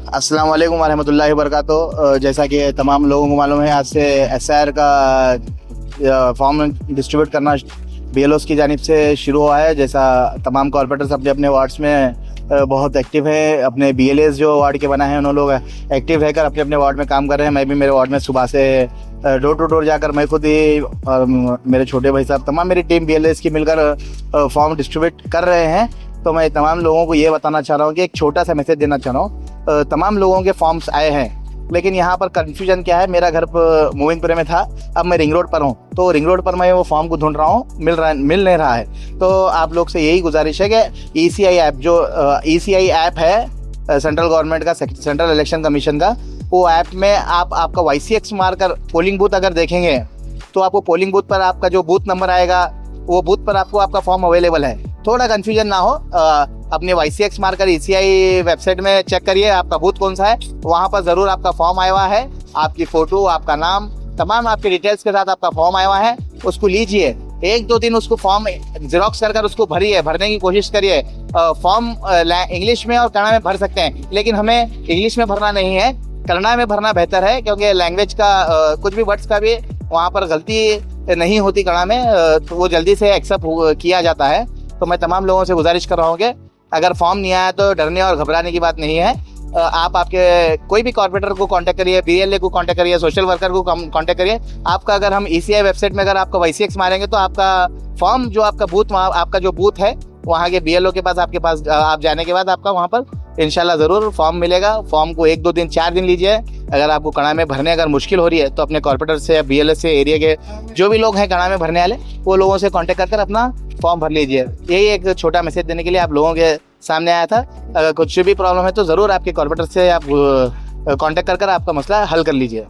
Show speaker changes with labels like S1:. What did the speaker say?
S1: अस्सलाम वालेकुम वरहमतुल्लाहि वबरकातुहू। जैसा कि तमाम लोगों को मालूम है, आज से एसआर का फॉर्म डिस्ट्रीब्यूट करना बीएलओस की जानिब से शुरू हुआ है। जैसा तमाम कॉर्पोरेटर्स अपने अपने वार्ड्स में बहुत एक्टिव है। अपने बीएलएस जो वार्ड के बना है उन लोग एक्टिव रहकर अपने अपने वार्ड में काम कर रहे हैं। मैं भी मेरे वार्ड में सुबह से डोर टू डोर जाकर मैं खुद ही और मेरे छोटे भाई साहब तमाम मेरी टीम बीएलएस की मिलकर फॉर्म डिस्ट्रीब्यूट कर रहे हैं। तो मैं तमाम लोगों को ये बताना चाह रहा हूँ कि एक छोटा सा मैसेज देना चाह रहा हूँ। तमाम लोगों के फॉर्म्स आए हैं, लेकिन यहाँ पर कन्फ्यूजन क्या है, मेरा घर मोमिनपुरे में था, अब मैं रिंग रोड पर हूँ, तो रिंग रोड पर मैं वो फॉर्म को ढूंढ रहा हूँ, मिल नहीं रहा है। तो आप लोग से यही गुजारिश है कि ईसीआई ऐप जो ईसीआई ऐप है सेंट्रल गवर्नमेंट का, सेंट्रल इलेक्शन कमीशन का, वो ऐप में आपका YCX मारकर पोलिंग बूथ अगर देखेंगे तो आपको पोलिंग बूथ पर आपका जो बूथ नंबर आएगा वो बूथ पर आपको आपका फॉर्म अवेलेबल है। थोड़ा कन्फ्यूजन ना हो, अपने YCX मारकर ECI वेबसाइट में चेक करिए आपका बूथ कौन सा है, वहाँ पर ज़रूर आपका फॉर्म आया हुआ है। आपकी फ़ोटो, आपका नाम, तमाम आपके डिटेल्स के साथ आपका फॉर्म आया हुआ है, उसको लीजिए। 1-2 दिन उसको फॉर्म जेरोक्स कर उसको भरिए, भरने की कोशिश करिए। फॉर्म इंग्लिश में और कन्नड़ा में भर सकते हैं, लेकिन हमें इंग्लिश में भरना नहीं है, कन्नड़ा में भरना बेहतर है, क्योंकि लैंग्वेज का कुछ भी वर्ड्स का भी वहाँ पर गलती नहीं होती कन्नड़ा में, तो वो जल्दी से एक्सेप्ट किया जाता है। तो मैं तमाम लोगों से गुजारिश कर रहा हूँ कि अगर फॉर्म नहीं आया तो डरने और घबराने की बात नहीं है। आप आपके कोई भी कॉर्पोरेटर को कांटेक्ट करिए, BLA को कांटेक्ट करिए, सोशल वर्कर को कांटेक्ट करिए। आपका अगर हम ECI वेबसाइट में अगर आपका YCX मारेंगे तो आपका फॉर्म जो आपका बूथ, आपका जो बूथ है वहाँ के BLO के पास, आपके पास आप जाने के बाद आपका वहाँ पर इंशाल्लाह ज़रूर फॉर्म मिलेगा। फॉर्म को 1-2 दिन 4 दिन लीजिए। अगर आपको कन्नड़ा में भरने अगर मुश्किल हो रही है तो अपने कॉर्पोरेटर से या BLS से, एरिया के जो भी लोग हैं कन्नड़ा में भरने वाले, वो लोगों से कांटेक्ट कर अपना फॉर्म भर लीजिए। यही एक छोटा मैसेज देने के लिए आप लोगों के सामने आया था। अगर कुछ भी प्रॉब्लम है तो ज़रूर आपके कॉर्पोरेटर से आप कांटेक्ट कर आपका मसला हल कर लीजिए।